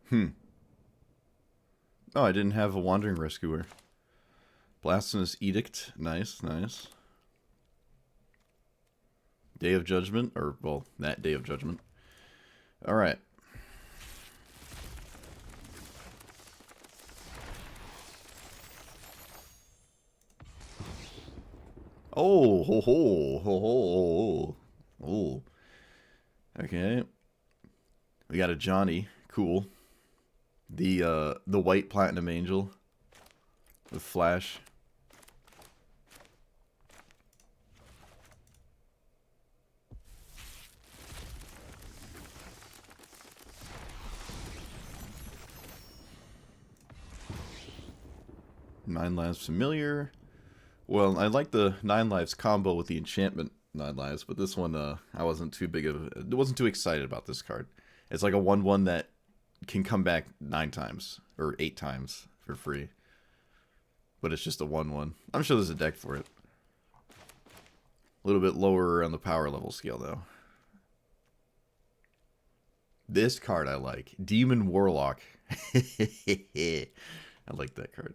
Hmm. Oh, I didn't have a Wandering Rescuer. Blasphemous Edict. Nice, nice. Day of Judgment, or, well, that Day of Judgment. Alright. Oh, ho ho, ho ho, oh. Okay. We got a Johnny. Cool. The white Platinum Angel. With Flash. Nine Lives Familiar. Well, I like the 9 Lives combo with the enchantment 9 Lives, but this one, I wasn't too big of... wasn't too excited about this card. It's like a 1/1 that can come back 9 times, or 8 times for free. But it's just a 1/1. I'm sure there's a deck for it. A little bit lower on the power level scale, though. This card I like. Demon Warlock. I like that card.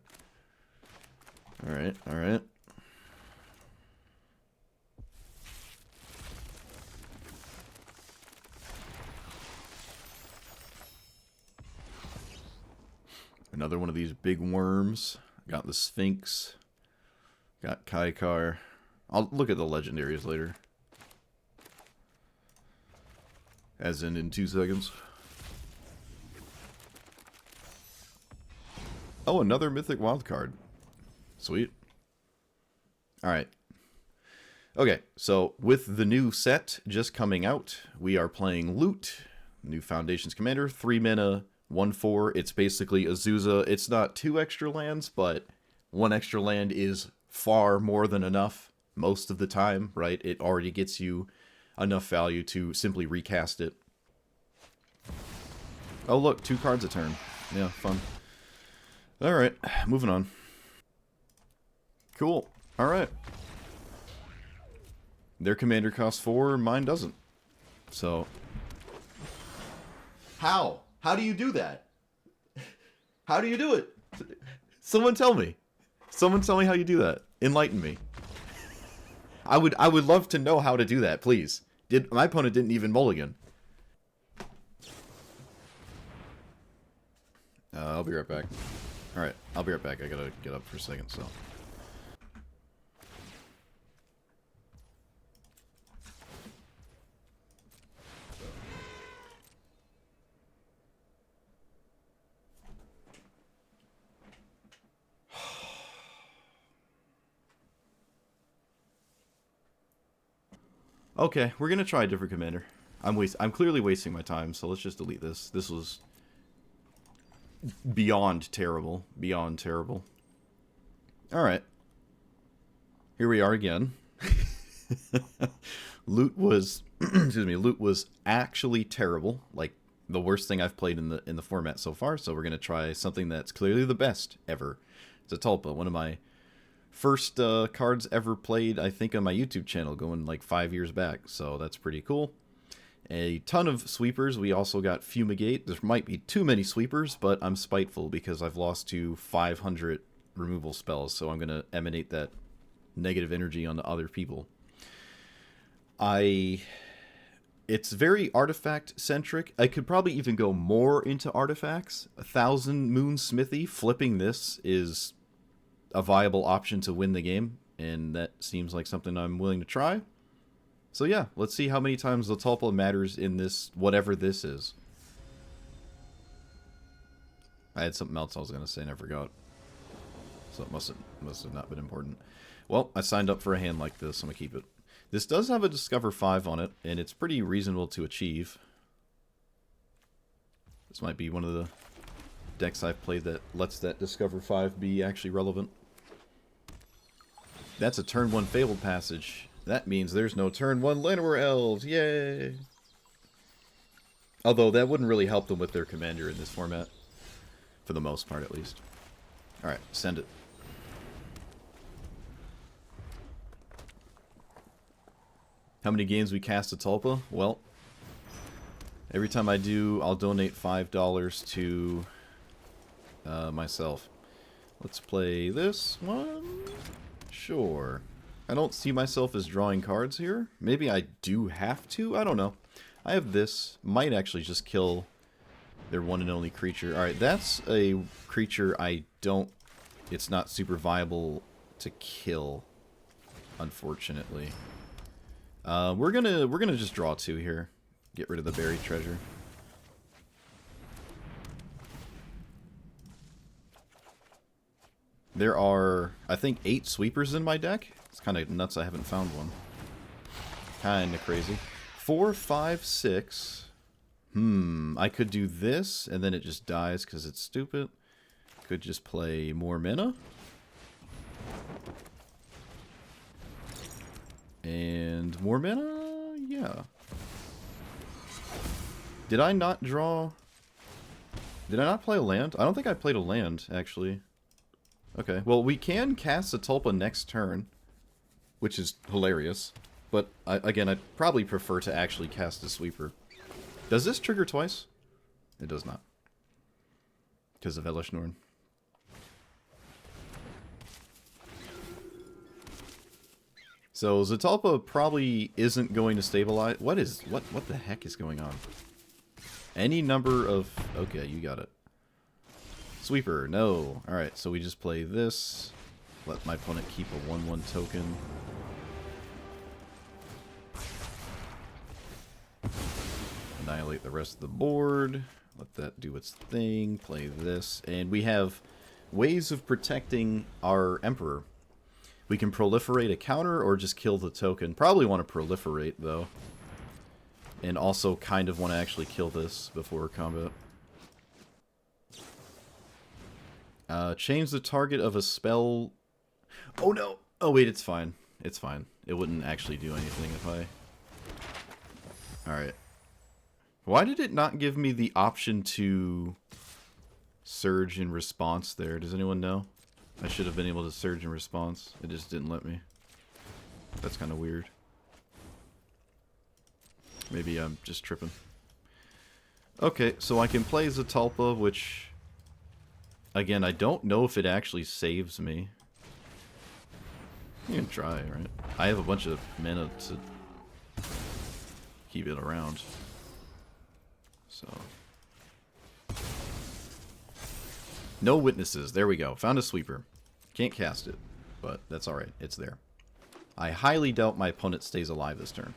Alright, alright. Another one of these big worms. Got the Sphinx. Got Kaikar. I'll look at the legendaries later. As in 2 seconds. Oh, another Mythic Wild card. Sweet. Alright. Okay, so with the new set just coming out, we are playing Loot, new Foundations Commander, 3 mana, 1/4. It's basically Azusa. It's not 2 extra lands, but 1 extra land is far more than enough most of the time, right? It already gets you enough value to simply recast it. Oh look, 2 cards a turn. Yeah, fun. Alright, moving on. Cool. Alright. Their commander costs 4, mine doesn't. So... How? How do you do that? How do you do it? Someone tell me. Someone tell me how you do that. Enlighten me. I would love to know how to do that, please. My opponent didn't even mulligan. I'll be right back. Alright, I'll be right back. I gotta get up for a second, so... Okay, we're gonna try a different commander. I'm clearly wasting my time, so let's just delete this. This was beyond terrible. Beyond terrible. Alright. Here we are again. Loot was excuse me, loot was actually terrible. Like the worst thing I've played in the format so far, so we're gonna try something that's clearly the best ever. Zetalpa, one of my first cards ever played, I think, on my YouTube channel, going like 5 years back, so that's pretty cool. A ton of sweepers. We also got Fumigate. There might be too many sweepers, but I'm spiteful because I've lost to 500 removal spells, so I'm going to emanate that negative energy onto other people. It's very artifact-centric. I could probably even go more into artifacts. 1,000 Moon Smithy, flipping this is a viable option to win the game, and that seems like something I'm willing to try. So yeah, let's see how many times Zetalpa matters in this, whatever this is. I had something else I was going to say and I forgot. So it must have not been important. Well, I signed up for a hand like this, I'm going to keep it. This does have a Discover 5 on it, and it's pretty reasonable to achieve. This might be one of the decks I've played that lets that Discover 5 be actually relevant. That's a turn 1 Fabled Passage. That means there's no turn 1 Llanowar Elves. Yay! Although that wouldn't really help them with their commander in this format. For the most part, at least. Alright, send it. How many games we cast Zetalpa? Well, Every time I do, I'll donate $5 to myself. Let's play this one. Sure. I don't see myself as drawing cards here. Maybe I do have to? I don't know. I have this. Might actually just kill their one and only creature. Alright, that's a creature I don't... It's not super viable to kill, unfortunately. We're gonna just draw 2 here. Get rid of the buried treasure. There are, I think, 8 sweepers in my deck. It's kind of nuts I haven't found one. Kind of crazy. 4, 5, 6. I could do this, and then it just dies because it's stupid. Could just play more mana. And more mana? Yeah. Did I not draw... Did I not play a land? I don't think I played a land, actually. Okay, well, we can cast Zetalpa next turn, which is hilarious. But, again, I'd probably prefer to actually cast a sweeper. Does this trigger twice? It does not. Because of Elesh Norn. So, Zetalpa probably isn't going to stabilize... What the heck is going on? Any number of... Okay, you got it. Sweeper, no. Alright, so we just play this. Let my opponent keep a 1/1 token. Annihilate the rest of the board. Let that do its thing. Play this. And we have ways of protecting our Emperor. We can proliferate a counter or just kill the token. Probably want to proliferate, though. And also kind of want to actually kill this before combat. Change the target of a spell... Oh, no! Oh, wait, it's fine. It's fine. It wouldn't actually do anything if I... Alright. Why did it not give me the option to surge in response there? Does anyone know? I should have been able to surge in response. It just didn't let me. That's kind of weird. Maybe I'm just tripping. Okay, so I can play Zetalpa, which... Again, I don't know if it actually saves me. You can try, right? I have a bunch of mana to keep it around. So... No witnesses. There we go. Found a sweeper. Can't cast it, but that's alright. It's there. I highly doubt my opponent stays alive this turn.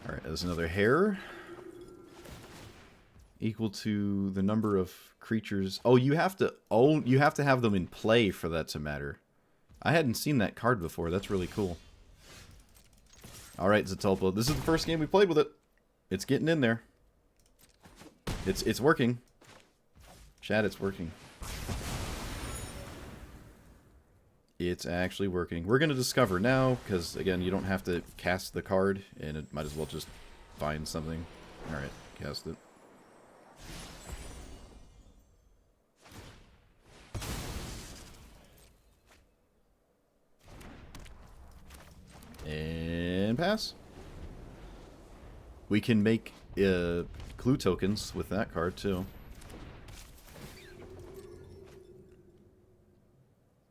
Alright, there's another hair. Equal to the number of creatures. Oh, you have to own. You have to have them in play for that to matter. I hadn't seen that card before. That's really cool. Alright, Zetalpa. This is the first game we played with it. It's getting in there. It's working. Chat, it's working. It's actually working. We're going to discover now, because, again, you don't have to cast the card, and it might as well just find something. Alright, cast it. And pass. We can make clue tokens with that card, too.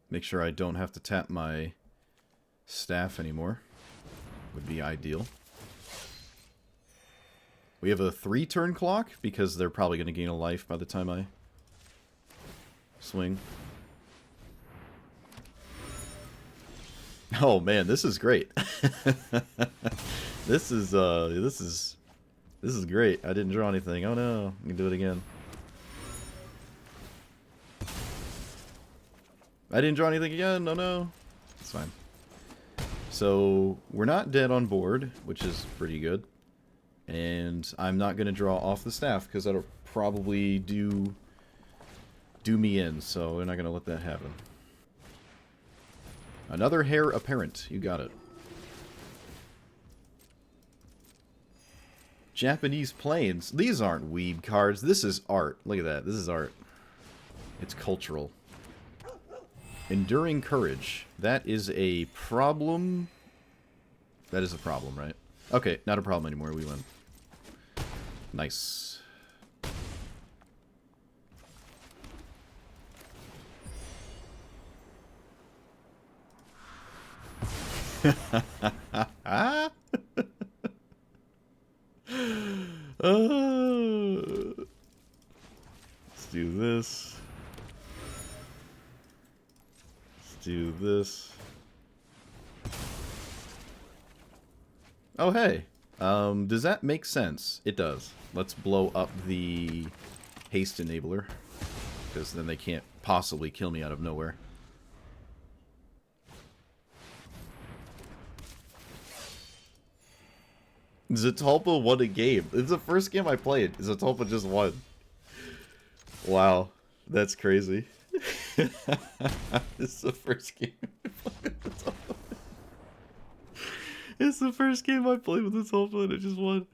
Make sure I don't have to tap my staff anymore. Would be ideal. We have a 3-turn clock, because they're probably going to gain a life by the time I swing. Oh man, this is great. This is great. I didn't draw anything. Oh no, I can do it again. I didn't draw anything again. Oh no. It's fine. So we're not dead on board, which is pretty good. And I'm not going to draw off the staff because that'll probably do me in. So we're not going to let that happen. Another hair apparent. You got it. Japanese planes. These aren't weeb cards. This is art. Look at that. This is art. It's cultural. Enduring courage. That is a problem. That is a problem, right? Okay, not a problem anymore. We win. Nice. Let's do this. Let's do this. Oh, hey. Does that make sense? It does. Let's blow up the haste enabler, because then they can't possibly kill me out of nowhere. Zetalpa won a game. It's the first game I played. Zetalpa just won. Wow. That's crazy. This is the first game I played with Zetalpa. It's the first game I played with Zetalpa and it just won.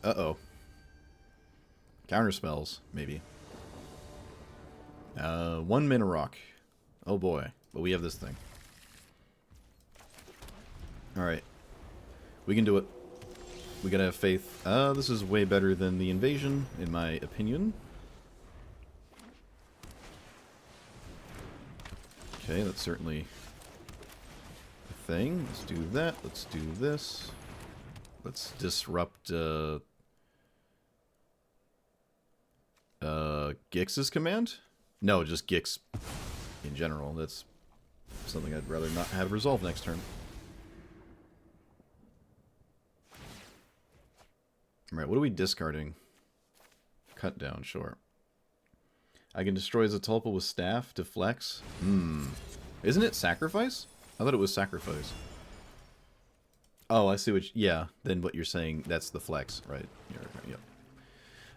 Uh-oh. Counter spells, maybe. 1 mana rock. Oh boy. But we have this thing. Alright. We can do it. We gotta have faith. This is way better than the invasion, in my opinion. Okay, that's certainly a thing. Let's do that. Let's do this. Let's disrupt, Gix's command? No, just Gix in general. That's something I'd rather not have resolved next turn. Alright, what are we discarding? Cut down, sure. I can destroy Zetalpa with staff to flex. Isn't it sacrifice? I thought it was sacrifice. Oh, I see what yeah, then what you're saying, that's the flex, right? Yep.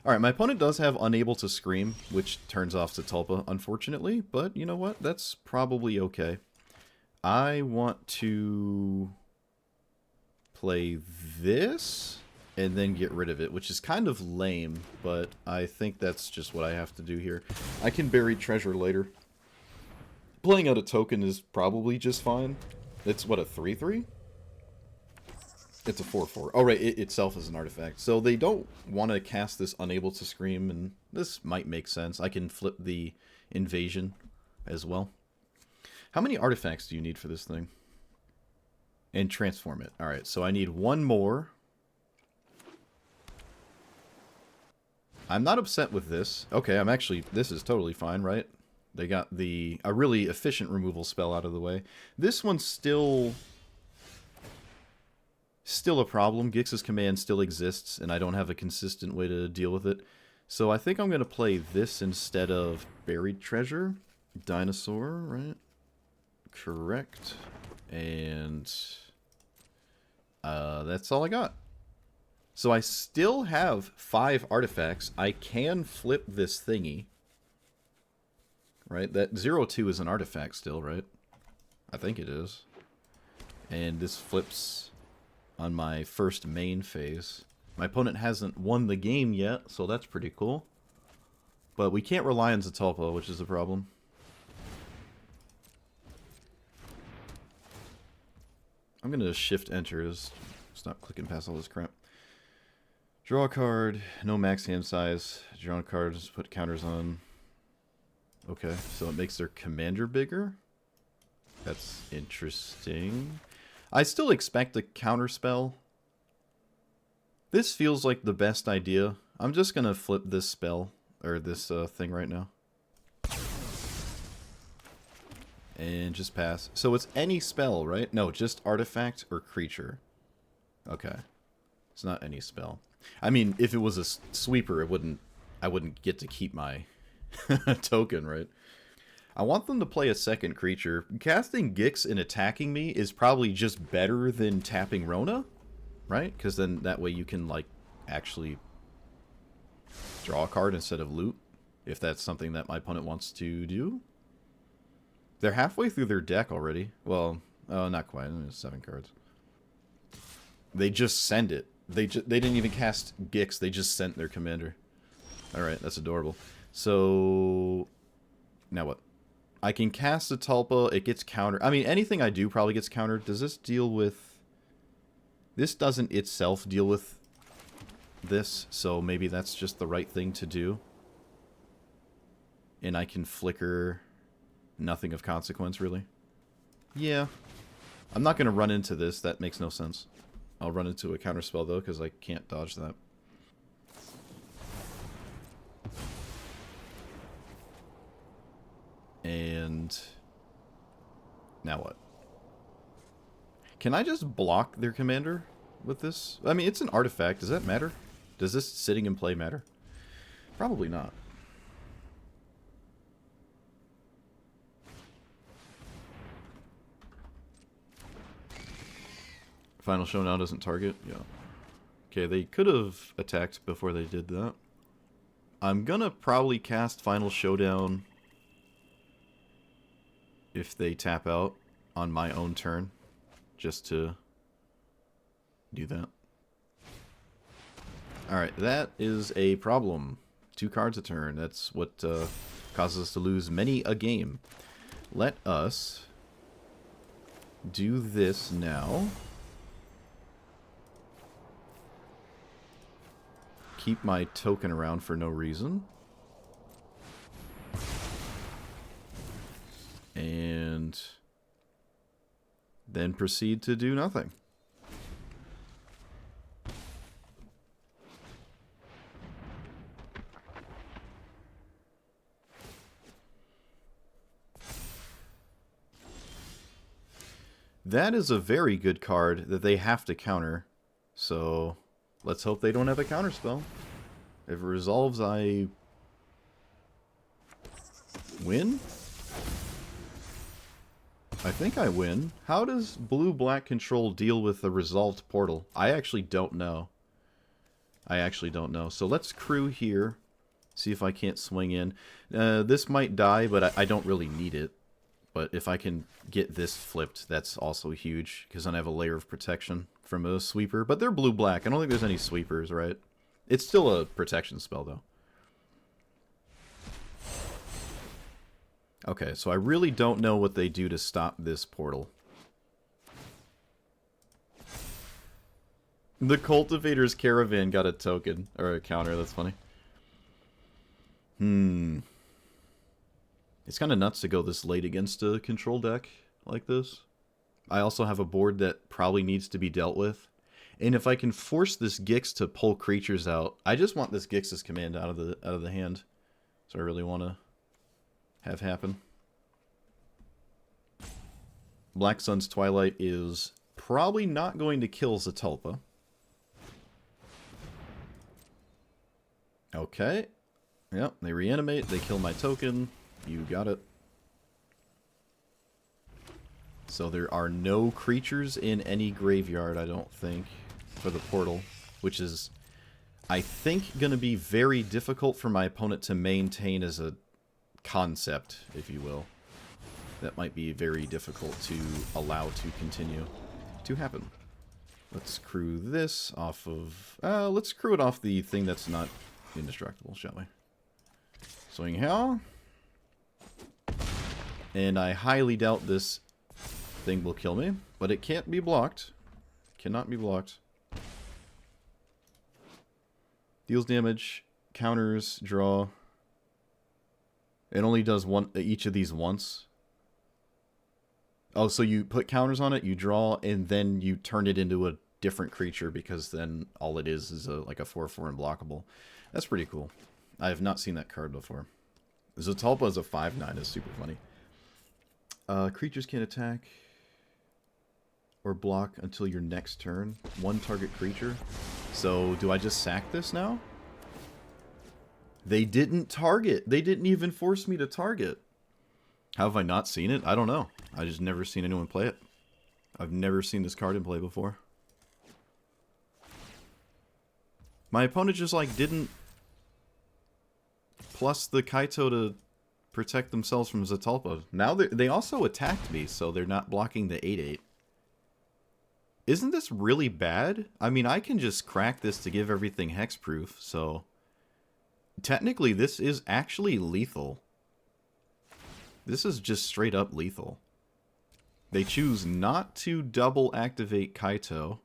Alright, my opponent does have Unable to Scream, which turns off Zetalpa, unfortunately, but you know what? That's probably okay. I want to play this and then get rid of it, which is kind of lame, but I think that's just what I have to do here. I can bury treasure later. Playing out a token is probably just fine. It's, what, a 3/3? It's a 4/4. Oh, right, it itself is an artifact. So they don't want to cast this Unable to Scream, and this might make sense. I can flip the invasion as well. How many artifacts do you need for this thing? And transform it. Alright, so I need one more. I'm not upset with this. Okay, I'm actually... This is totally fine, right? They got a really efficient removal spell out of the way. This one's still a problem. Gix's command still exists, and I don't have a consistent way to deal with it. So I think I'm going to play this instead of Buried Treasure. Dinosaur, right? Correct. And that's all I got. So I still have 5 artifacts. I can flip this thingy. Right? That 0/2 is an artifact still, right? I think it is. And this flips on my first main phase. My opponent hasn't won the game yet, so that's pretty cool. But we can't rely on Zetalpa, which is a problem. I'm going to shift enter to stop clicking past all this crap. Draw a card, no max hand size. Draw cards, put counters on. Okay, so it makes their commander bigger. That's interesting. I still expect a counter spell. This feels like the best idea. I'm just gonna flip this spell, or this thing right now. And just pass. So it's any spell, right? No, just artifact or creature. Okay. It's not any spell. I mean, if it was a sweeper, I wouldn't get to keep my token, right? I want them to play a second creature. Casting Gix and attacking me is probably just better than tapping Rona, right? Because then that way you can, like, actually draw a card instead of loot, if that's something that my opponent wants to do. They're halfway through their deck already. Well, not quite. There's 7 cards. They just send it. They didn't even cast Gix. They just sent their commander. Alright, that's adorable. So, now what? I can cast Zetalpa. It gets countered. I mean, anything I do probably gets countered. Does this deal with This doesn't itself deal with this, so maybe that's just the right thing to do. And I can flicker nothing of consequence, really. Yeah. I'm not going to run into this. That makes no sense. I'll run into a counterspell, though, because I can't dodge that. And now what? Can I just block their commander with this? I mean, it's an artifact. Does that matter? Does this sitting in play matter? Probably not. Final Showdown doesn't target? Yeah. Okay, they could have attacked before they did that. I'm gonna probably cast Final Showdown if they tap out on my own turn, just to do that. Alright, that is a problem. 2 cards a turn. That's what causes us to lose many a game. Let us do this now. Keep my token around for no reason. And then proceed to do nothing. That is a very good card that they have to counter. So let's hope they don't have a counterspell. If it resolves, I win? I think I win. How does blue-black control deal with the resolved portal? I actually don't know. So let's crew here. See if I can't swing in. This might die, but I don't really need it. But if I can get this flipped, that's also huge. Because then I have a layer of protection from a sweeper. But they're blue-black. I don't think there's any sweepers, right? It's still a protection spell, though. Okay, so I really don't know what they do to stop this portal. The Cultivator's Caravan got a token, or a counter, that's funny. It's kind of nuts to go this late against a control deck like this. I also have a board that probably needs to be dealt with. And if I can force this Gix to pull creatures out, I just want this Gix's command out of the hand. So I really want to have happen. Black Sun's Twilight is probably not going to kill Zetalpa. Okay. Yep, they reanimate, they kill my token. You got it. So there are no creatures in any graveyard, I don't think, for the portal, which is, I think, going to be very difficult for my opponent to maintain as a concept, if you will. That might be very difficult to allow to continue to happen. Let's crew this off of... let's crew it off the thing that's not indestructible, shall we? Swing Hell. And I highly doubt this thing will kill me, but it can't be blocked. Cannot be blocked. Deals damage, counters, draw. It only does each of these once. Oh, so you put counters on it, you draw, and then you turn it into a different creature because then all it is like a 4/4 unblockable. That's pretty cool. I have not seen that card before. Zetalpa as a 5/9 is super funny. Creatures can't attack or block until your next turn. One target creature. So, do I just sack this now? They didn't target. They didn't even force me to target. How have I not seen it? I don't know. I just never seen anyone play it. I've never seen this card in play before. My opponent just, like, didn't plus the Kaito to protect themselves from Zetalpa. Now they also attacked me, so they're not blocking the 8/8. Isn't this really bad? I mean, I can just crack this to give everything hexproof, so... Technically, this is actually lethal. This is just straight up lethal. They choose not to double activate Kaito.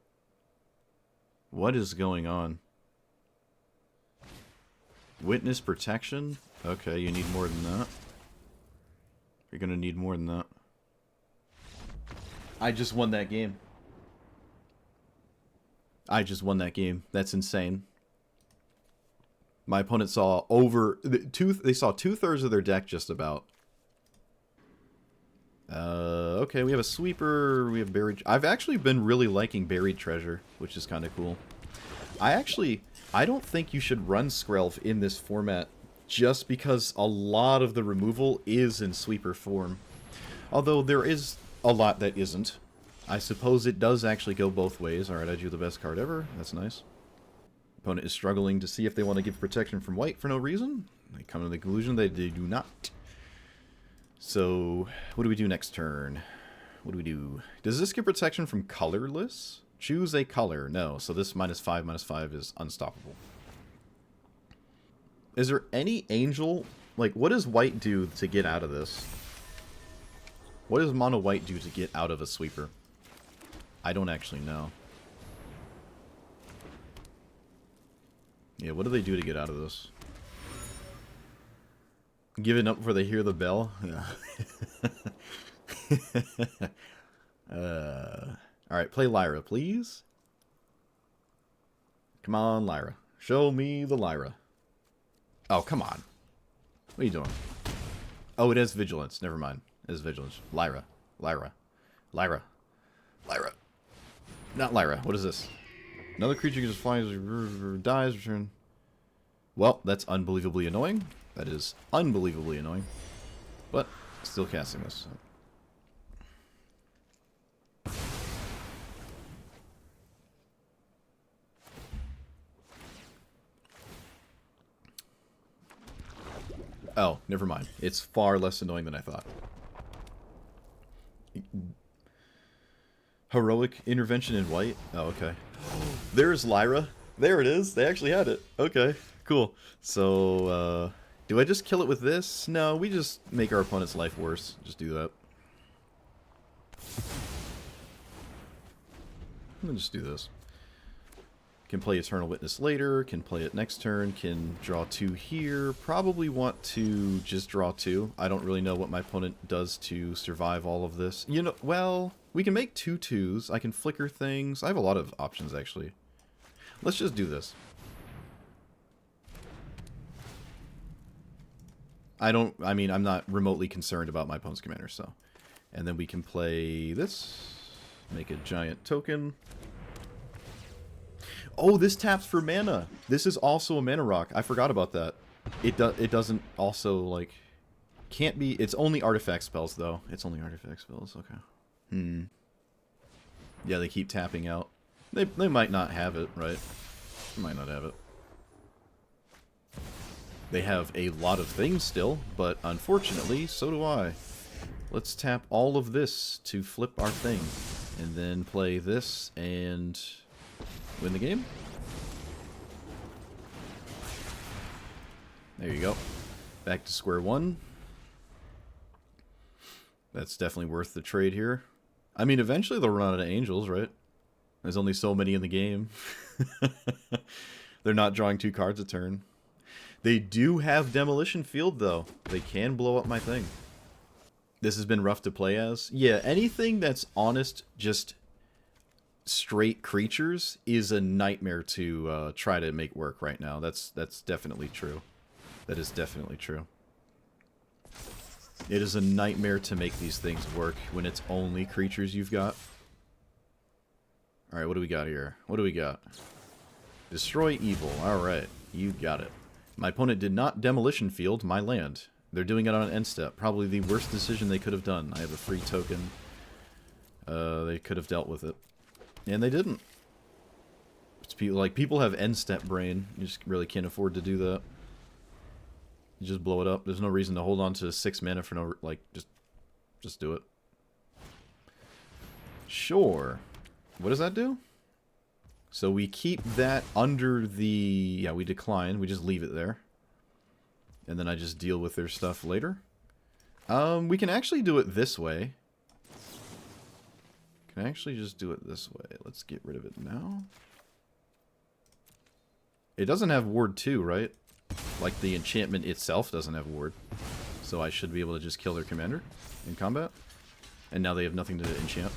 What is going on? Witness protection? Okay, you need more than that. You're gonna need more than that. I just won that game. I just won that game. That's insane. My opponent saw they saw 2/3 of their deck just about. Okay, we have a sweeper, we have buried. I've actually been really liking buried treasure, which is kind of cool. I don't think you should run Skrelv in this format just because a lot of the removal is in sweeper form. Although there is a lot that isn't. I suppose it does actually go both ways. Alright, I drew the best card ever. That's nice. Opponent is struggling to see if they want to give protection from white for no reason. They come to the conclusion that they do not. So, what do we do next turn? What do we do? Does this give protection from colorless? Choose a color. No, so this -5/-5 is unstoppable. Is there any angel? Like, what does white do to get out of this? What does mono white do to get out of a sweeper? I don't actually know. Yeah, what do they do to get out of this? Giving up before they hear the bell? Yeah. Alright, play Lyra, please. Come on, Lyra. Show me the Lyra. Oh, come on. What are you doing? Oh, it has Vigilance. Never mind. It has Vigilance. Lyra. Lyra. Lyra. Lyra. Not Lyra. What is this? Another creature can just fly as it dies. Return. Well, that's unbelievably annoying. That is unbelievably annoying. But, still casting this. Oh, never mind. It's far less annoying than I thought. Heroic intervention in white? Oh, okay. There's Lyra. There it is. They actually had it. Okay, cool. So, do I just kill it with this? No, we just make our opponent's life worse. Just do that. I'm gonna just do this. Can play Eternal Witness later, can play it next turn, can draw 2 here. Probably want to just draw 2. I don't really know what my opponent does to survive all of this. You know, well, we can make 2 2s. I can flicker things. I have a lot of options, actually. Let's just do this. I mean, I'm not remotely concerned about my opponent's commander, so. And then we can play this. Make a giant token. Oh, this taps for mana. This is also a mana rock. I forgot about that. It doesn't also, like... Can't be... It's only artifact spells, though. It's only artifact spells. Okay. Yeah, they keep tapping out. They might not have it, right? They might not have it. They have a lot of things still, but unfortunately, so do I. Let's tap all of this to flip our thing. And then play this and... win the game. There you go. Back to square one. That's definitely worth the trade here. I mean, eventually they'll run out of angels, right? There's only so many in the game. They're not drawing 2 cards a turn. They do have Demolition Field, though. They can blow up my thing. This has been rough to play as. Yeah, anything that's honest, just... straight creatures is a nightmare to try to make work right now. That's definitely true. That is definitely true. It is a nightmare to make these things work when it's only creatures you've got. Alright, what do we got here? What do we got? Destroy evil. Alright, you got it. My opponent did not Demolition Field my land. They're doing it on an end step. Probably the worst decision they could have done. I have a free token. They could have dealt with it. And they didn't. It's people have end step brain. You just really can't afford to do that. You just blow it up. There's no reason to hold on to 6 mana for no... like, just do it. Sure. What does that do? So we keep that under the... yeah, we decline. We just leave it there. And then I just deal with their stuff later. We can actually do it this way. Can I actually just do it this way? Let's get rid of it now. It doesn't have ward 2, right? Like, the enchantment itself doesn't have ward. So I should be able to just kill their commander in combat. And now they have nothing to enchant.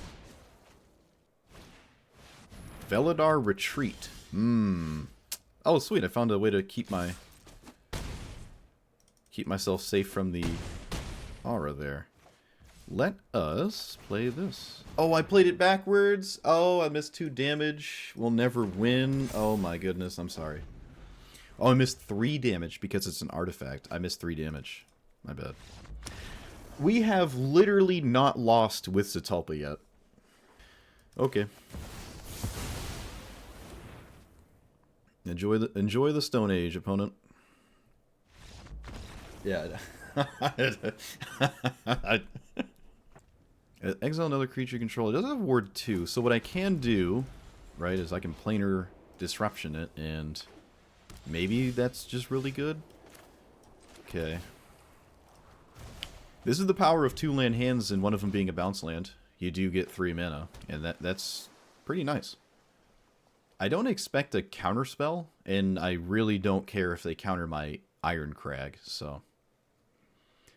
Veladar Retreat. Oh, sweet. I found a way to keep myself safe from the aura there. Let us play this. Oh, I played it backwards. Oh, I missed 2 damage. We'll never win. Oh my goodness, I'm sorry. Oh, I missed 3 damage because it's an artifact. I missed 3 damage. My bad. We have literally not lost with Zetalpa yet. Okay. Enjoy the Stone Age, opponent. Yeah. Exile another creature control. It doesn't have ward 2, so what I can do, right, is I can planar disruption it, and maybe that's just really good. Okay. This is the power of 2 land hands and one of them being a bounce land. You do get 3 mana, and that's pretty nice. I don't expect a counterspell, and I really don't care if they counter my Iron Crag, so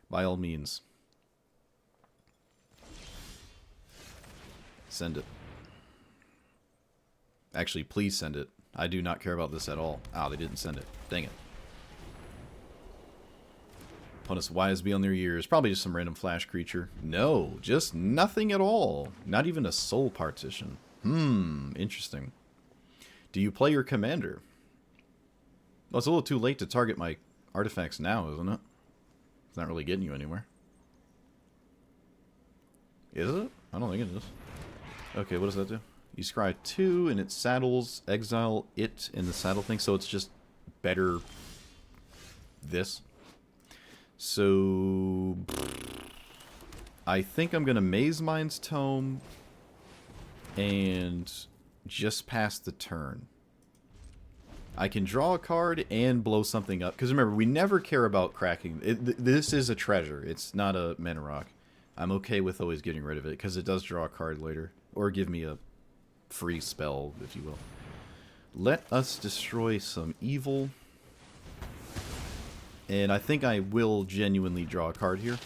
by all means. Send it. Actually, please send it. I do not care about this at all. Ah, they didn't send it. Dang it. Opponents wise beyond their years. Probably just some random flash creature. No, just nothing at all. Not even a soul partition. Interesting. Do you play your commander? Well, it's a little too late to target my artifacts now, isn't it? It's not really getting you anywhere. Is it? I don't think it is. Okay, what does that do? You scry 2, and it saddles, exile it in the saddle thing, so it's just better this. So I think I'm going to Maze Mind's Tome and just pass the turn. I can draw a card and blow something up. Because remember, we never care about cracking. This is a treasure. It's not a mana rock. I'm okay with always getting rid of it, because it does draw a card later. Or give me a free spell, if you will. Let us destroy some evil. And I think I will genuinely draw a card here.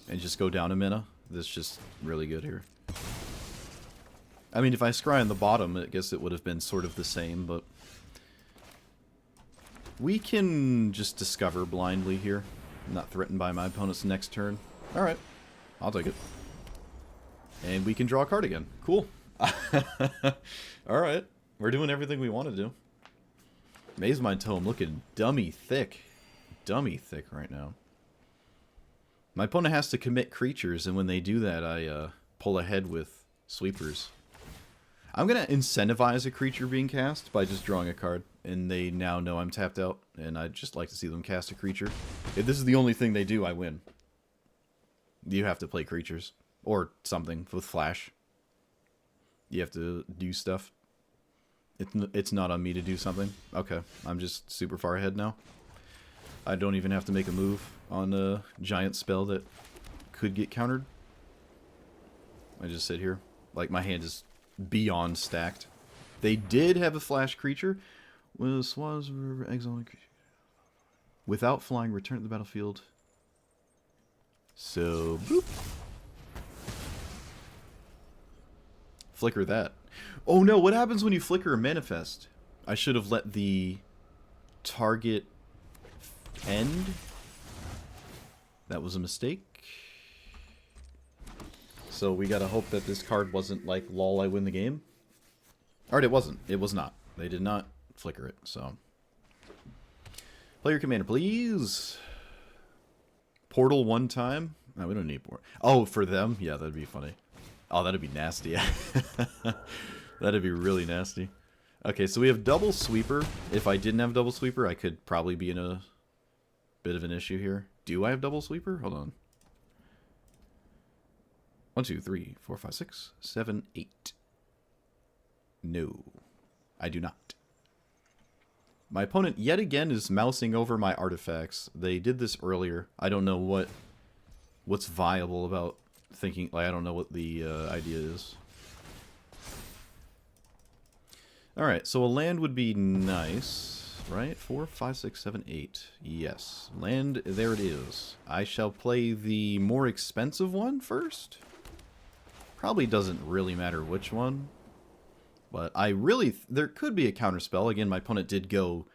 And just go down a mana. That's just really good here. I mean, if I scry on the bottom, I guess it would have been sort of the same, but we can just discover blindly here. I'm not threatened by my opponent's next turn. Alright, I'll take it. And we can draw a card again. Cool. Alright, we're doing everything we want to do. Maze Mind Tome looking dummy thick. Dummy thick right now. My opponent has to commit creatures, and when they do that, I pull ahead with sweepers. I'm going to incentivize a creature being cast by just drawing a card, and they now know I'm tapped out, and I'd just like to see them cast a creature. If this is the only thing they do, I win. You have to play creatures, or something with flash. You have to do stuff. It's not on me to do something. Okay, I'm just super far ahead now. I don't even have to make a move on a giant spell that could get countered. I just sit here. Like, my hand is beyond stacked. They did have a flash creature. With Swaz River exiling creature. Without flying, return to the battlefield. So, boop. Flicker that. Oh no, what happens when you flicker a manifest? I should have let the target end. That was a mistake. So we gotta hope that this card wasn't like, lol, I win the game. Alright, it wasn't. It was not. They did not flicker it, so. Play your commander, please. Portal one time? No, we don't need portal. Oh, for them? Yeah, that'd be funny. Oh, that'd be nasty. That'd be really nasty. Okay, so we have double sweeper. If I didn't have double sweeper, I could probably be in a bit of an issue here. Do I have double sweeper? Hold on. 1, 2, 3, 4, 5, 6, 7, 8. No, I do not. My opponent yet again is mousing over my artifacts. They did this earlier. I don't know what's viable about thinking. Like, I don't know what the idea is. Alright, so a land would be nice, right? 4, 5, 6, 7, 8. Yes. Land, there it is. I shall play the more expensive one first. Probably doesn't really matter which one. But I really... there could be a counterspell. Again, my opponent did go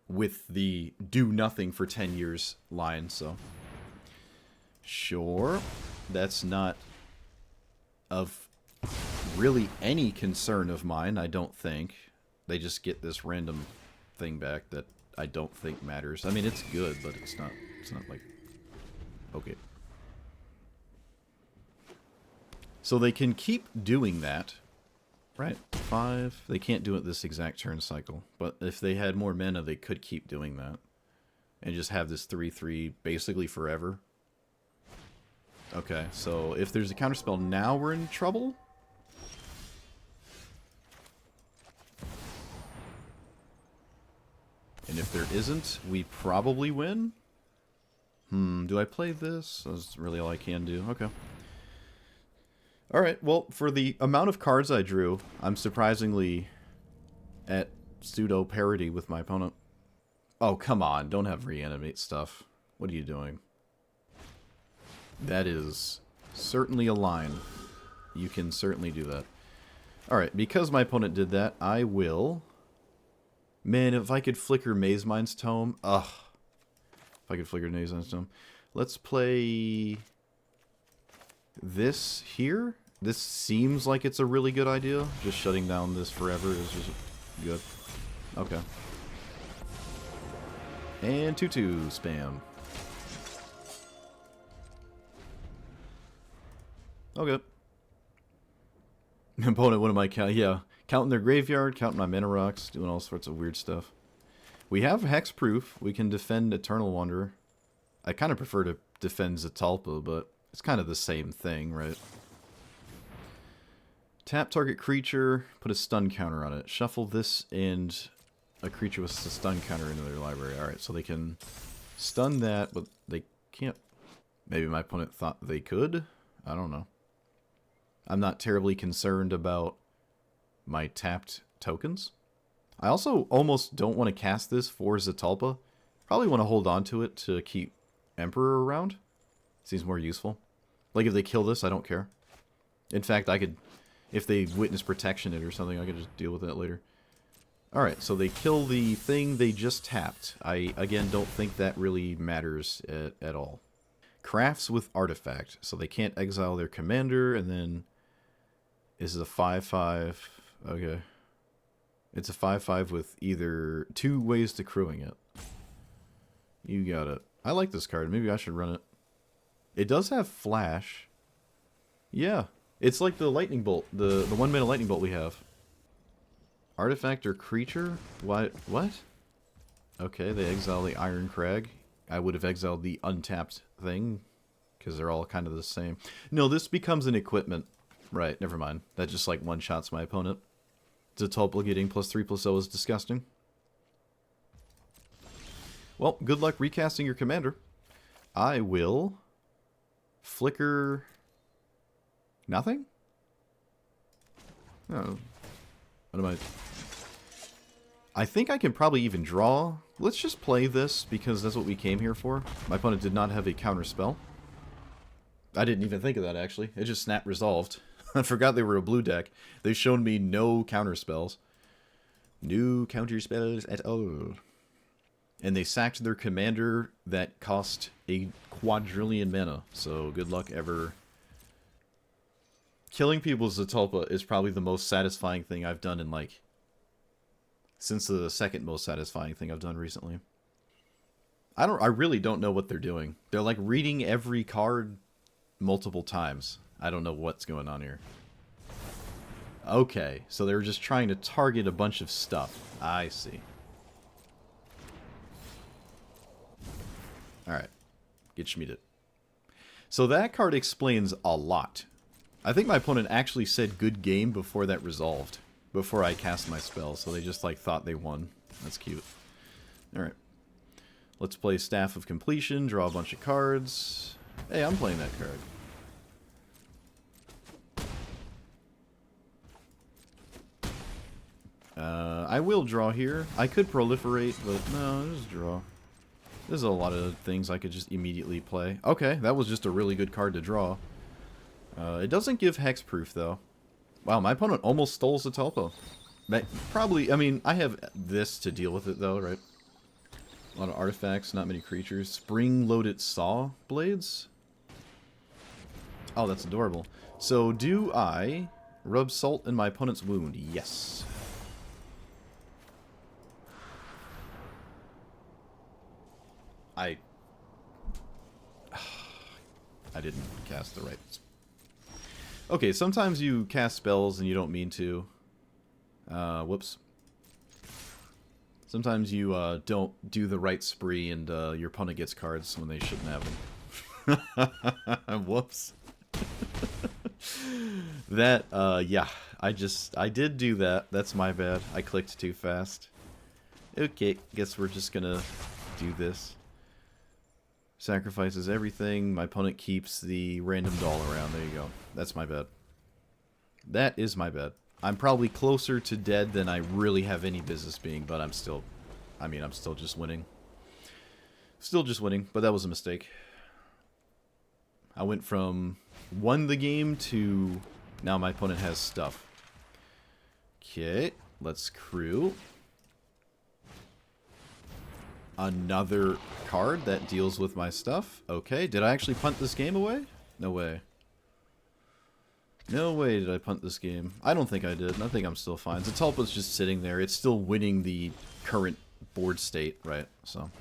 with the do nothing for 10 years line, so... Sure. That's not of really any concern of mine, I don't think. They just get this random thing back that I don't think matters. I mean, it's good, but it's not like... Okay. So they can keep doing that. Right, 5. They can't do it this exact turn cycle. But if they had more mana, they could keep doing that. And just have this 3/3 basically forever. Okay, so if there's a counterspell now, we're in trouble? And if there isn't, we probably win? Do I play this? That's really all I can do. Okay. Alright, well, for the amount of cards I drew, I'm surprisingly at pseudo parity with my opponent. Oh, come on, don't have reanimate stuff. What are you doing? That is certainly a line. You can certainly do that. Alright, because my opponent did that, I will... Man, if I could flicker Maze Mind's Tome... Ugh. If I could flicker Maze Mind's Tome. Let's play... this here? This seems like it's a really good idea. Just shutting down this forever is just good. Okay. And 2/2 spam. Okay. Opponent, what am I counting? Yeah, counting their graveyard, counting my mana rocks, doing all sorts of weird stuff. We have hexproof. We can defend Eternal Wanderer. I kind of prefer to defend Zetalpa, but it's kind of the same thing, right? Tap target creature, put a stun counter on it. Shuffle this and a creature with a stun counter into their library. Alright, so they can stun that, but they can't... Maybe my opponent thought they could? I don't know. I'm not terribly concerned about my tapped tokens. I also almost don't want to cast this for Zetalpa. Probably want to hold on to it to keep Emperor around. Seems more useful. Like, if they kill this, I don't care. In fact, I could... If they witness protection it or something, I could just deal with that later. Alright, so they kill the thing they just tapped. I, again, don't think that really matters at all. Crafts with Artifact. So they can't exile their commander, and then... This is a 5/5. Okay. It's a 5/5 with either 2 ways to crewing it. You got it. I like this card. Maybe I should run it. It does have flash. Yeah. It's like the lightning bolt. The 1-mana lightning bolt we have. Artifact or creature? What? Okay, they exile the Iron Crag. I would have exiled the untapped thing, because they're all kind of the same. No, this becomes an equipment. Right, never mind. That just like one-shots my opponent. Zetalpa getting +3/+0 is disgusting. Well, good luck recasting your commander. I will flicker nothing? Oh. What am I think I can probably even draw. Let's just play this because that's what we came here for. My opponent did not have a counter spell. I didn't even think of that actually. It just snap resolved. I forgot they were a blue deck. They've shown me no counter spells. No counter spells at all. And they sacked their commander that cost a quadrillion mana. So good luck ever. Killing people with Zetalpa is probably the most satisfying thing I've done in like... Since the second most satisfying thing I've done recently. I really don't know what they're doing. They're like reading every card multiple times. I don't know what's going on here. Okay, so they were just trying to target a bunch of stuff. I see. Alright. Get schmieded. So that card explains a lot. I think my opponent actually said good game before that resolved. Before I cast my spell, so they just like thought they won. That's cute. Alright. Let's play Staff of Completion, draw a bunch of cards. Hey, I'm playing that card. I will draw here. I could proliferate, but no, just draw. There's a lot of things I could just immediately play. Okay, that was just a really good card to draw. It doesn't give hexproof, though. Wow, my opponent almost stole Zetalpa. Probably, I mean, I have this to deal with it, though, right? A lot of artifacts, not many creatures. Spring-loaded saw blades? Oh, that's adorable. So, do I rub salt in my opponent's wound? Yes. I didn't cast the right... Okay, sometimes you cast spells and you don't mean to. Whoops. Sometimes you don't do the right spree and your opponent gets cards when they shouldn't have them. Whoops. That, yeah. I did do that. That's my bad. I clicked too fast. Okay, guess we're just gonna do this. Sacrifices everything. My opponent keeps the random doll around. There you go. That's my bad. That is my bad. I'm probably closer to dead than I really have any business being, but I'm still... I mean, I'm still just winning. Still just winning, but that was a mistake. I went from won the game to now my opponent has stuff. Okay, let's crew. Another card that deals with my stuff. Okay, did I actually punt this game away? No way. No way did I punt this game. I don't think I did. I think I'm still fine. Zetalpa's just sitting there. It's still winning the current board state, right? So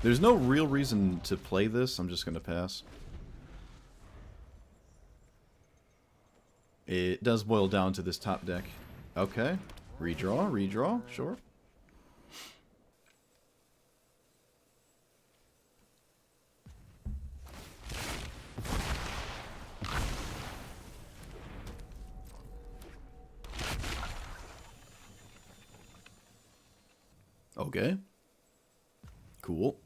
there's no real reason to play this. I'm just going to pass. It does boil down to this top deck. Okay. Redraw, redraw, sure. Okay. Cool.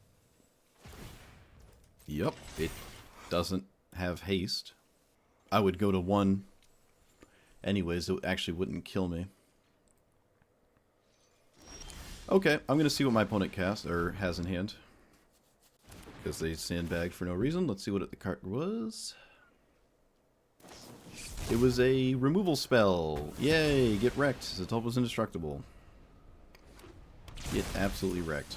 Yep, it doesn't have haste. I would go to 1 anyways, it actually wouldn't kill me. Okay, I'm going to see what my opponent casts, or has in hand. Because they sandbagged for no reason. Let's see what the card was. It was a removal spell. Yay, get wrecked. Zetalpa's indestructible. Get absolutely wrecked.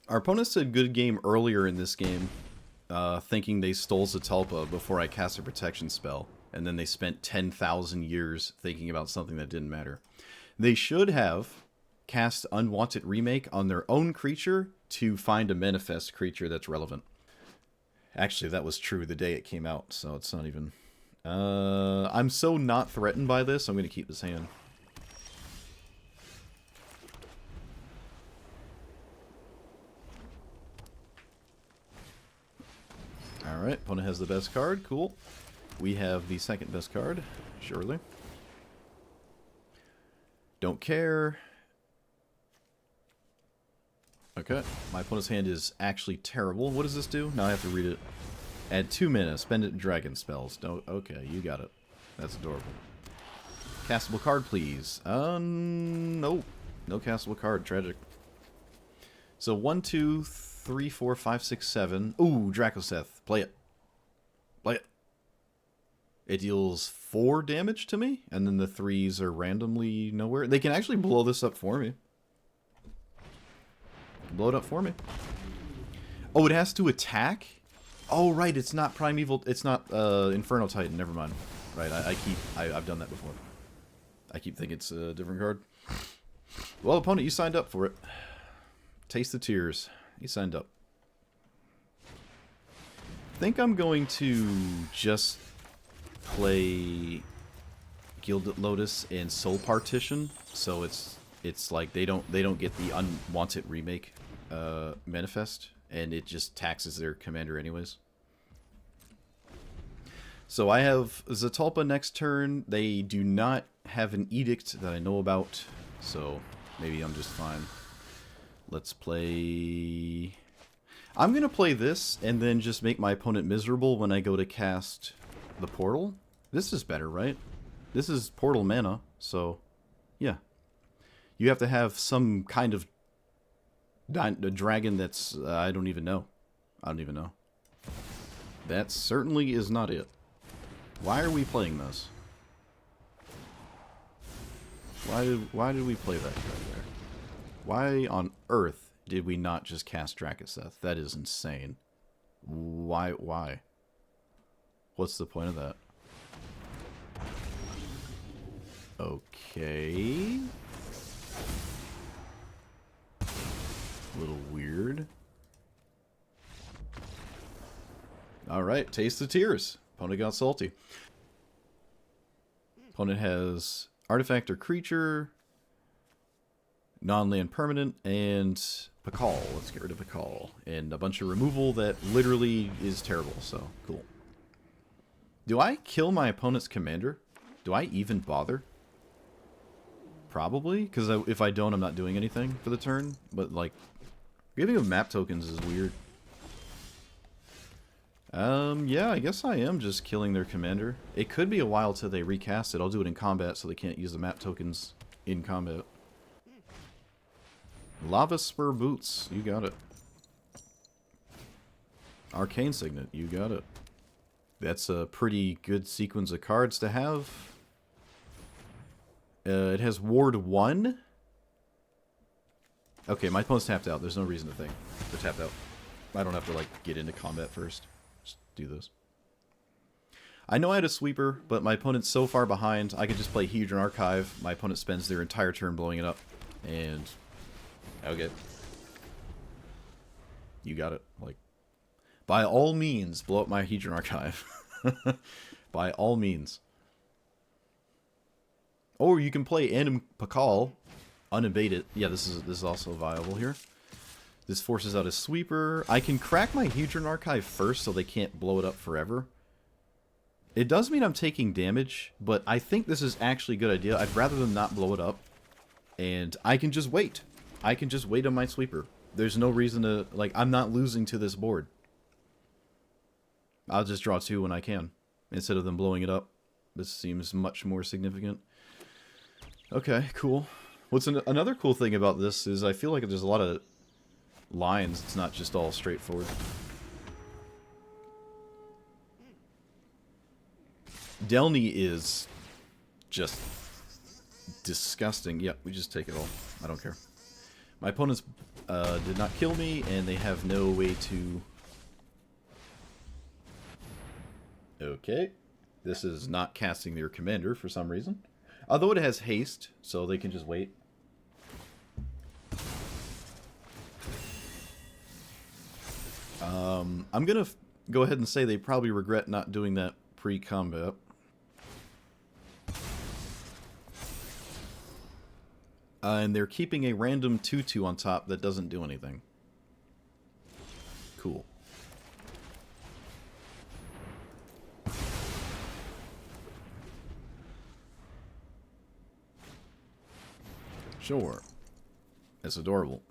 Our opponent said good game earlier in this game, thinking they stole Zetalpa before I cast a protection spell, and then they spent 10,000 years thinking about something that didn't matter. They should have cast Unwanted Remake on their own creature to find a manifest creature that's relevant. Actually, that was true the day it came out, so it's not even... I'm so not threatened by this, I'm going to keep this hand. Alright, opponent has the best card, cool. We have the second best card, surely. Don't care. Okay, my opponent's hand is actually terrible. What does this do? Now I have to read it. Add 2 mana, spend it in dragon spells. No, okay, you got it. That's adorable. Castable card, please. Nope. No castable card, tragic. So 1, 2, 3, 4, 5, 6, 7. Ooh, Dracoseth. Play it. Play it. It deals 4 damage to me, and then the 3s are randomly nowhere. They can actually blow this up for me. Blow it up for me. Oh, it has to attack? Oh, right, it's not Primeval, it's not Inferno Titan, never mind. Right, I've done that before. I keep thinking it's a different card. Well, opponent, you signed up for it. Taste the tears. You signed up. I think I'm going to just play Gilded Lotus and Soul Partition, so it's like they don't get the Unwanted Remake manifest, and it just taxes their commander anyways. So I have Zetalpa next turn. They do not have an edict that I know about, so maybe I'm just fine. Let's play... I'm going to play this and then just make my opponent miserable when I go to cast the portal. This is better, right? This is portal mana, so yeah. You have to have some kind of a dragon that's... I don't even know. I don't even know. That certainly is not it. Why are we playing this? Why did we play that right there? Why on earth did we not just cast Drakaseth? That is insane. Why? What's the point of that? Okay. A little weird. Alright, taste the tears. Opponent got salty. Opponent has artifact or creature, non-land permanent, and Pakal. Let's get rid of Pakal. And a bunch of removal that literally is terrible, so cool. Do I kill my opponent's commander? Do I even bother? Probably, because if I don't, I'm not doing anything for the turn. But, like, giving them map tokens is weird. Yeah, I guess I am just killing their commander. It could be a while till they recast it. I'll do it in combat so they can't use the map tokens in combat. Lava Spur Boots, you got it. Arcane Signet, you got it. That's a pretty good sequence of cards to have. It has Ward 1. Okay, my opponent's tapped out. There's no reason to think they're tapped out. I don't have to, like, get into combat first. Just do this. I know I had a sweeper, but my opponent's so far behind, I could just play Hedron Archive. My opponent spends their entire turn blowing it up. And... okay. You got it. Like, by all means, blow up my Hedron Archive. By all means. Or you can play Anim Pakal, unabated. Yeah, this is also viable here. This forces out a sweeper. I can crack my Hedron Archive first so they can't blow it up forever. It does mean I'm taking damage, but I think this is actually a good idea. I'd rather them not blow it up. And I can just wait. I can just wait on my sweeper. There's no reason to... like, I'm not losing to this board. I'll just draw 2 when I can, instead of them blowing it up. This seems much more significant. Okay, cool. What's another cool thing about this is I feel like there's a lot of lines. It's not just all straightforward. Delny is just disgusting. Yep, we just take it all. I don't care. My opponents did not kill me, and they have no way to... okay. This is not casting their commander for some reason. Although it has haste, so they can just wait. I'm going to go ahead and say they probably regret not doing that pre-combat. And they're keeping a random 2/2 on top that doesn't do anything. Cool. Sure. That's adorable.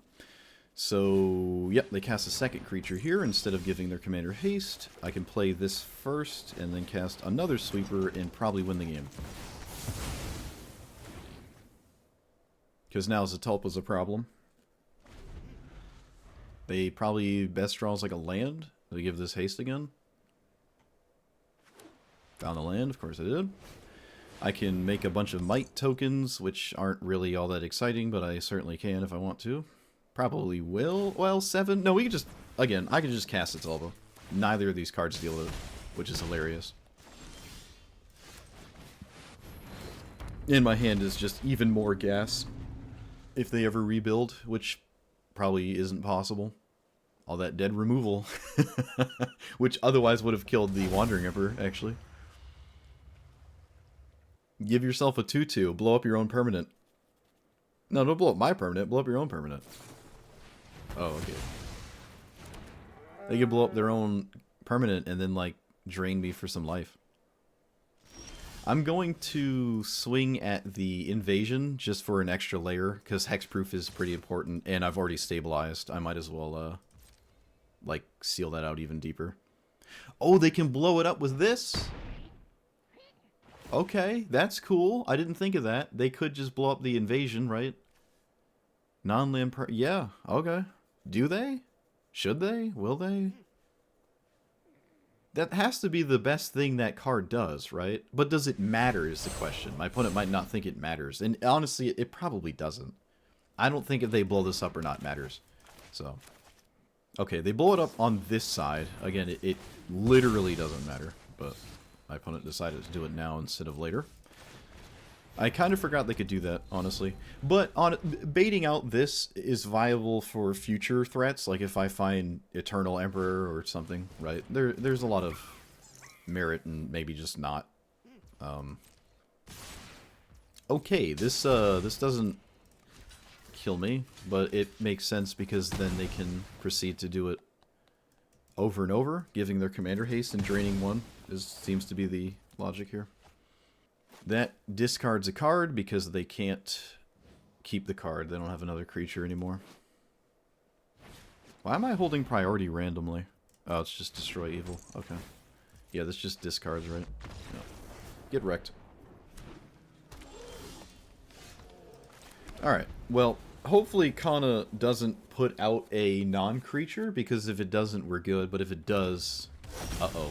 So, yep, they cast a second creature here. Instead of giving their commander haste, I can play this first and then cast another sweeper and probably win the game. Because now Zetalpa's a problem. They probably best draws like a land. They give this haste again. Found the land, of course I did. I can make a bunch of might tokens, which aren't really all that exciting, but I certainly can if I want to. Probably will. Well, 7. No, we can just... again, I can just cast Zetalpa. Neither of these cards deal with it, which is hilarious. And my hand is just even more gas if they ever rebuild, which probably isn't possible. All that dead removal, which otherwise would have killed the Wandering Emperor, actually. Give yourself a 2/2. Blow up your own permanent. No, don't blow up my permanent. Blow up your own permanent. Oh, okay. They can blow up their own permanent and then, like, drain me for some life. I'm going to swing at the invasion just for an extra layer, because hexproof is pretty important, and I've already stabilized. I might as well, like, seal that out even deeper. Oh, they can blow it up with this? Okay, that's cool. I didn't think of that. They could just blow up the invasion, right? Non-land yeah, okay. Do they? Should they? Will they? That has to be the best thing that card does, right? But does it matter is the question. My opponent might not think it matters. And honestly, it probably doesn't. I don't think if they blow this up or not matters. So, okay, they blow it up on this side. Again, it literally doesn't matter. But my opponent decided to do it now instead of later. I kind of forgot they could do that, honestly. But on baiting out this is viable for future threats, like if I find Eternal Emperor or something, right? There's a lot of merit and maybe just not. Okay, this doesn't kill me, but it makes sense because then they can proceed to do it over and over, giving their commander haste and draining one seems to be the logic here. That discards a card because they can't keep the card. They don't have another creature anymore. Why am I holding priority randomly? Oh, it's just destroy evil. Okay. Yeah, this just discards, right? No. Get wrecked. Alright, well, hopefully Kana doesn't put out a non-creature, because if it doesn't, we're good, but if it does... Uh-oh.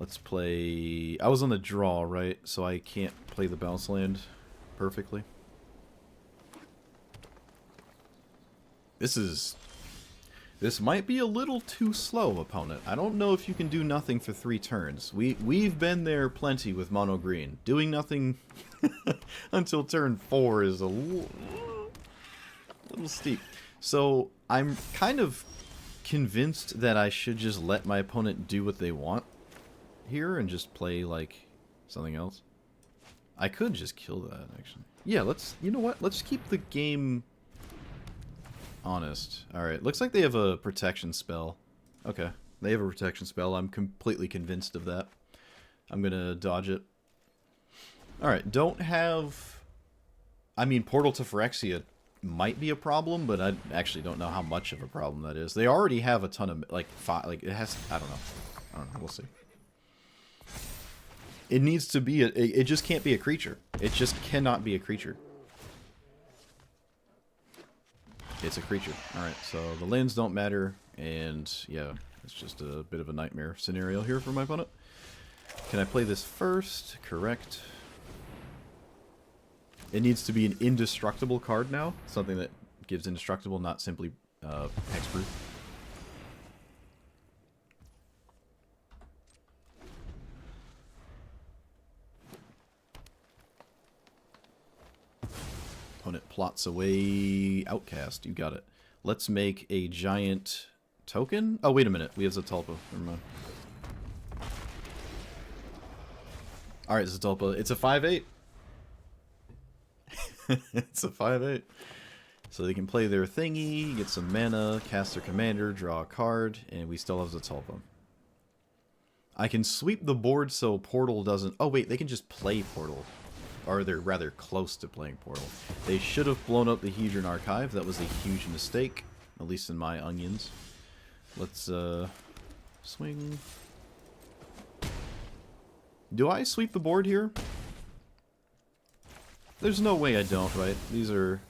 Let's play... I was on the draw, right? So I can't play the bounce land perfectly. This might be a little too slow, opponent. I don't know if you can do nothing for 3 turns. We've been there plenty with mono green. Doing nothing until turn 4 is a little steep. So I'm kind of convinced that I should just let my opponent do what they want here and just play like something else. I could just kill that, actually. Yeah, you know what? Let's keep the game honest. Alright, looks like they have a protection spell. Okay, they have a protection spell. I'm completely convinced of that. I'm gonna dodge it. Alright, don't have... I mean, Portal to Phyrexia might be a problem, but I actually don't know how much of a problem that is. They already have a ton of, like, it has... I don't know. We'll see. It needs to be it just can't be a creature. It just cannot be a creature. It's a creature. Alright, so the lands don't matter, and yeah, it's just a bit of a nightmare scenario here for my opponent. Can I play this first? Correct. It needs to be an indestructible card now. Something that gives indestructible, not simply hexproof. Opponent plots away Outcast. You got it. Let's make a giant token. Oh, wait a minute. We have Zetalpa. Never mind. Alright, Zetalpa. It's a 5/8. It's a 5/8. So they can play their thingy, get some mana, cast their commander, draw a card, and we still have Zetalpa. I can sweep the board so Portal doesn't... Oh, wait. They can just play Portal. Or they're rather close to playing Portal. They should have blown up the Hedron Archive. That was a huge mistake, at least in my onions. Let's swing. Do I sweep the board here? There's no way I don't, right? These are...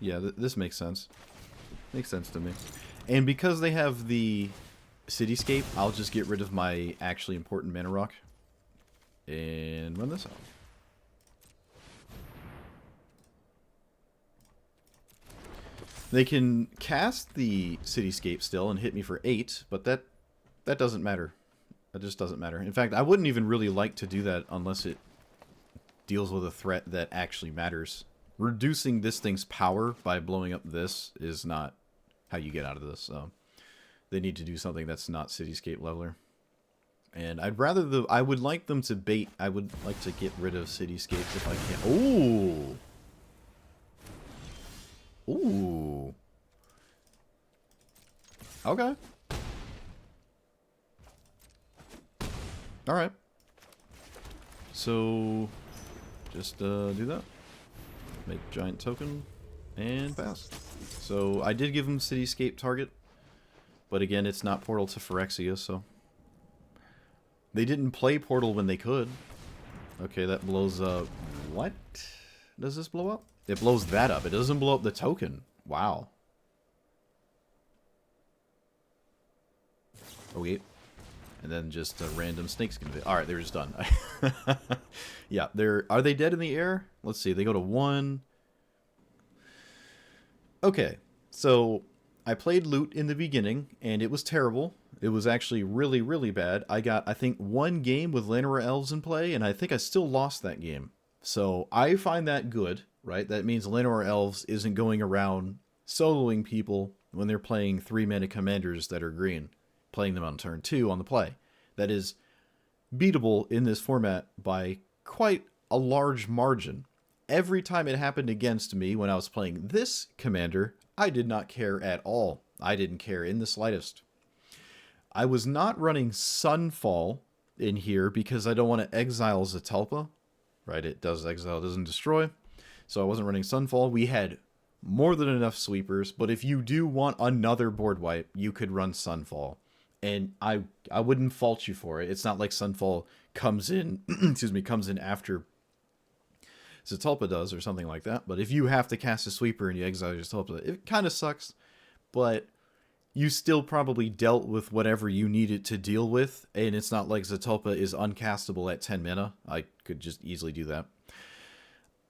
Yeah, this makes sense. Makes sense to me. And because they have the Cityscape, I'll just get rid of my actually important mana rock. And run this out. They can cast the Cityscape still and hit me for 8, but that doesn't matter. That just doesn't matter. In fact, I wouldn't even really like to do that unless it deals with a threat that actually matters. Reducing this thing's power by blowing up this is not how you get out of this. So they need to do something that's not Cityscape leveler. And I would like them to bait. I would like to get rid of Cityscape if I can. Ooh. Ooh. Okay. Alright. So, just do that. Make giant token, and pass. So, I did give him Cityscape target, but again, it's not Portal to Phyrexia, so... They didn't play Portal when they could. Okay, that blows up... What does this blow up? It blows that up. It doesn't blow up the token. Wow. Okay. And then just a random snake's gonna be... Alright, they're just done. Yeah, are they dead in the air? Let's see, they go to 1. Okay, so I played Loot in the beginning, and it was terrible. It was actually really, really bad. I got, I think, 1 game with Llanowar Elves in play, and I think I still lost that game. So I find that good, right? That means Llanowar Elves isn't going around soloing people when they're playing 3-mana commanders that are green, playing them on turn 2 on the play. That is beatable in this format by quite a large margin. Every time it happened against me when I was playing this commander, I did not care at all. I didn't care in the slightest. I was not running Sunfall in here because I don't want to exile Zetalpa. Right, it does exile, doesn't destroy. So I wasn't running Sunfall. We had more than enough sweepers, but if you do want another board wipe, you could run Sunfall. And I wouldn't fault you for it. It's not like Sunfall comes in, excuse me, comes in after Zetalpa does or something like that. But if you have to cast a sweeper and you exile your Zetalpa, it kind of sucks. But you still probably dealt with whatever you needed to deal with. And it's not like Zetalpa is uncastable at 10 mana. I could just easily do that.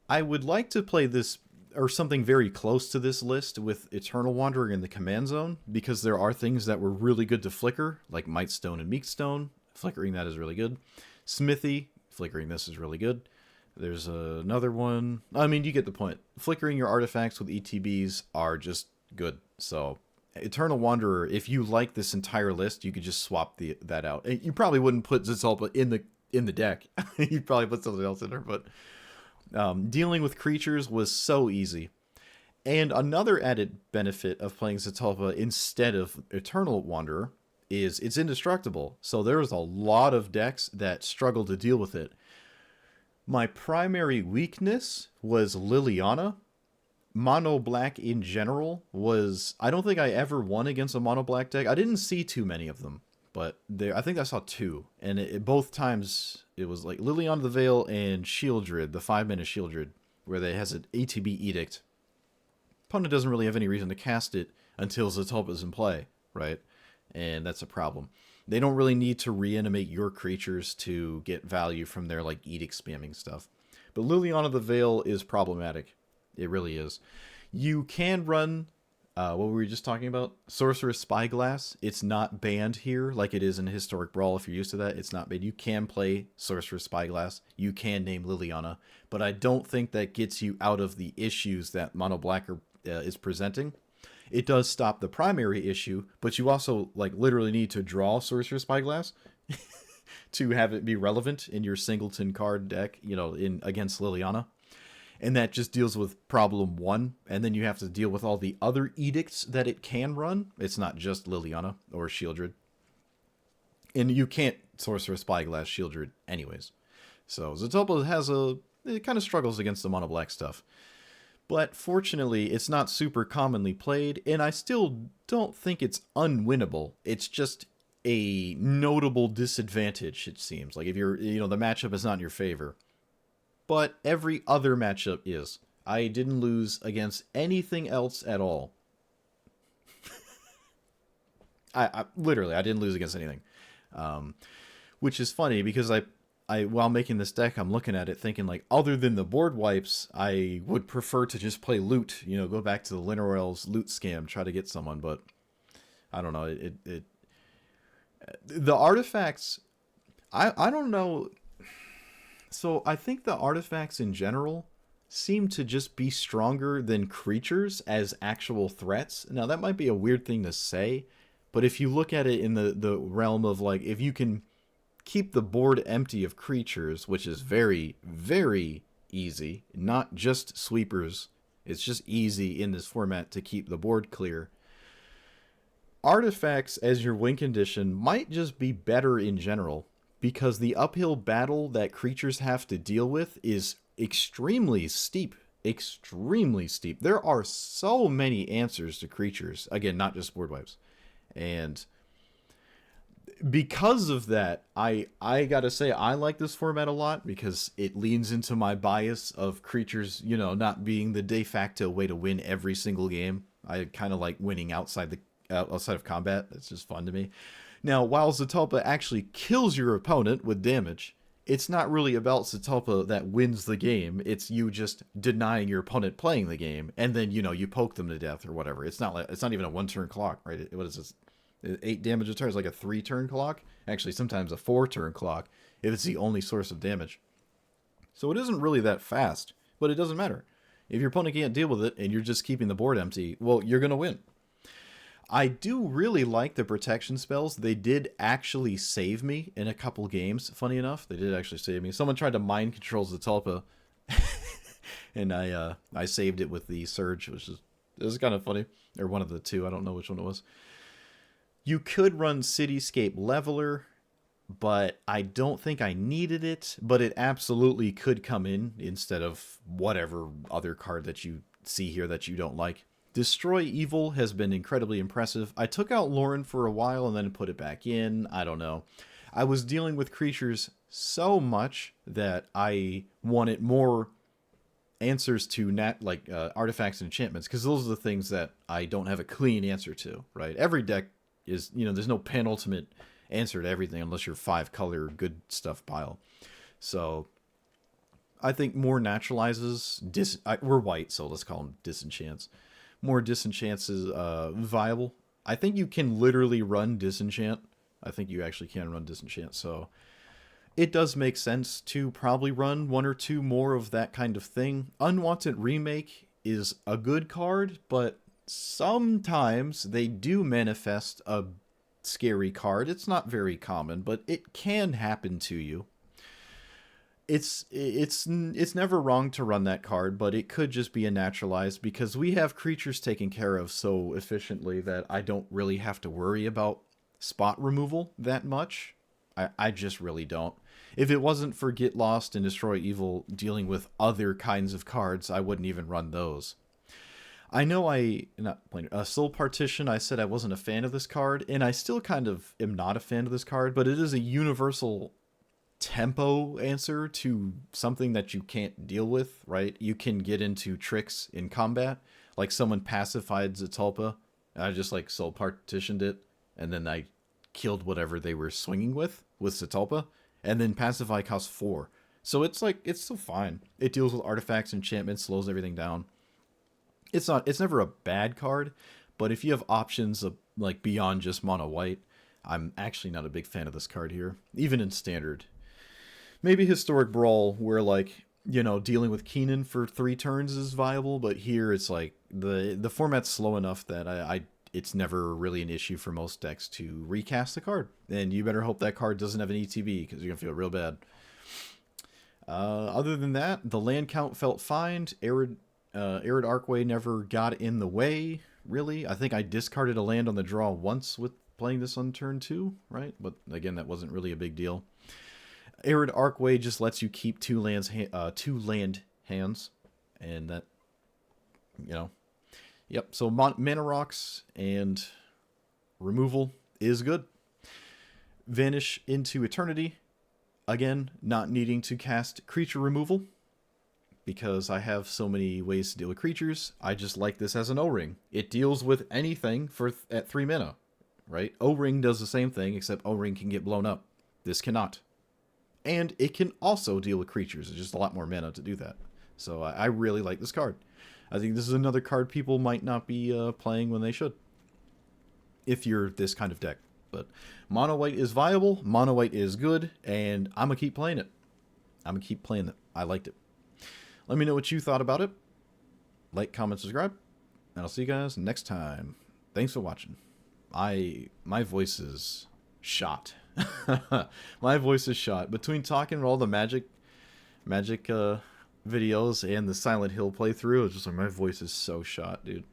I would like to play this, or something very close to this list, with Eternal Wanderer in the command zone, because there are things that were really good to flicker, like Mightstone and Meekstone. Flickering that is really good. Smithy, flickering this is really good. There's another one. I mean, you get the point. Flickering your artifacts with ETBs are just good. So, Eternal Wanderer, if you like this entire list, you could just swap that out. You probably wouldn't put Zetalpa in the deck. You'd probably put something else in there, but dealing with creatures was so easy. And another added benefit of playing Zetalpa instead of Eternal Wanderer is it's indestructible. So there's a lot of decks that struggle to deal with it. My primary weakness was Liliana. Mono black in general was... I don't think I ever won against a mono black deck. I didn't see too many of them, but I think I saw 2. And both times it was like Liliana the Veil and Shieldred, the 5-mana Shieldred, where they has an ATB Edict. Opponent doesn't really have any reason to cast it until Zetalpa's in play, right? And that's a problem. They don't really need to reanimate your creatures to get value from their like edict spamming stuff. But Liliana the Veil is problematic. It really is. You can run, what were we just talking about? Sorcerous Spyglass. It's not banned here like it is in Historic Brawl. If you're used to that, it's not banned. You can play Sorcerous Spyglass. You can name Liliana. But I don't think that gets you out of the issues that Mono Black is presenting. It does stop the primary issue, but you also like literally need to draw Sorcerous Spyglass to have it be relevant in your singleton card deck, you know, in against Liliana. And that just deals with problem 1, and then you have to deal with all the other edicts that it can run. It's not just Liliana or Shieldred. And you can't Sorcerous Spyglass Shieldred anyways. So Zetalpa it kind of struggles against the mono black stuff. But fortunately, it's not super commonly played, and I still don't think it's unwinnable. It's just a notable disadvantage, it seems. Like if the matchup is not in your favor. But every other matchup is. I didn't lose against anything else at all. I literally didn't lose against anything. Which is funny because I while making this deck, I'm looking at it thinking like, other than the board wipes, I would prefer to just play loot. You know, go back to the Llanowar Elves loot scam, try to get someone. But I don't know. The artifacts, I don't know. So I think the artifacts in general seem to just be stronger than creatures as actual threats. Now that might be a weird thing to say, but if you look at it in the realm of like, if you can keep the board empty of creatures, which is very, very easy, not just sweepers, it's just easy in this format to keep the board clear. Artifacts as your win condition might just be better in general, because the uphill battle that creatures have to deal with is extremely steep. Extremely steep. There are so many answers to creatures. Again, not just board wipes. And because of that, I gotta say I like this format a lot because it leans into my bias of creatures, you know, not being the de facto way to win every single game. I kind of like winning outside of combat. That's just fun to me. Now, while Zetalpa actually kills your opponent with damage, it's not really about Zetalpa that wins the game. It's you just denying your opponent playing the game, and then, you know, you poke them to death or whatever. It's not even a 1-turn clock, right? What is this? 8 damage a turn is like a 3-turn clock. Actually, sometimes a 4-turn clock if it's the only source of damage. So it isn't really that fast, but it doesn't matter. If your opponent can't deal with it and you're just keeping the board empty, well, you're going to win. I do really like the protection spells. They did actually save me in a couple games. Funny enough, they did actually save me. Someone tried to mind control Zetalpa, and I saved it with the Surge, which is kind of funny. Or one of the two. I don't know which one it was. You could run Cityscape Leveler, but I don't think I needed it. But it absolutely could come in instead of whatever other card that you see here that you don't like. Destroy Evil has been incredibly impressive. I took out Lauren for a while and then put it back in. I don't know. I was dealing with creatures so much that I wanted more answers to artifacts and enchantments, because those are the things that I don't have a clean answer to, right? Every deck is, you know, there's no penultimate answer to everything unless you're 5-color good stuff pile. So I think more naturalizes, we're white, so let's call them disenchants. More disenchants is viable. I think you can literally run disenchant. I think you actually can run disenchant, so it does make sense to probably run 1 or 2 more of that kind of thing. Unwanted Remake is a good card, but sometimes they do manifest a scary card. It's not very common, but it can happen to you. It's never wrong to run that card, but it could just be a naturalized, because we have creatures taken care of so efficiently that I don't really have to worry about spot removal that much. I just really don't. If it wasn't for Get Lost and Destroy Evil dealing with other kinds of cards, I wouldn't even run those. I know Soul Partition, I said I wasn't a fan of this card, and I still kind of am not a fan of this card, but it is a universal tempo answer to something that you can't deal with, right? You can get into tricks in combat, like someone pacified Zetalpa, and I just like Soul Partitioned it, and then I killed whatever they were swinging with Zetalpa, and then Pacify costs 4. So it's still fine. It deals with artifacts, enchantments, slows everything down. It's never a bad card, but if you have options of like beyond just mono white, I'm actually not a big fan of this card here, even in standard. Maybe Historic Brawl, where, like, you know, dealing with Keenan for 3 turns is viable, but here it's like the format's slow enough that it's never really an issue for most decks to recast the card. And you better hope that card doesn't have an ETB, because you're going to feel real bad. Other than that, the land count felt fine. Arid Archway never got in the way, really. I think I discarded a land on the draw once with playing this on turn 2, right? But again, that wasn't really a big deal. Arid Archway just lets you keep 2 land hands, and that, you know, yep. So Mana Rocks and removal is good. Vanish into Eternity, again, not needing to cast creature removal, because I have so many ways to deal with creatures. I just like this as an O-Ring. It deals with anything at 3 mana, right? O-Ring does the same thing, except O-Ring can get blown up. This cannot. And it can also deal with creatures. It's just a lot more mana to do that. So I really like this card. I think this is another card people might not be playing when they should, if you're this kind of deck. But mono white is viable, mono white is good, and I'm going to keep playing it. I'm going to keep playing it. I liked it. Let me know what you thought about it. Like, comment, subscribe, and I'll see you guys next time. Thanks for watching. My voice is shot. My voice is shot. Between talking about all the magic videos and the Silent Hill playthrough, it's just like my voice is so shot, dude.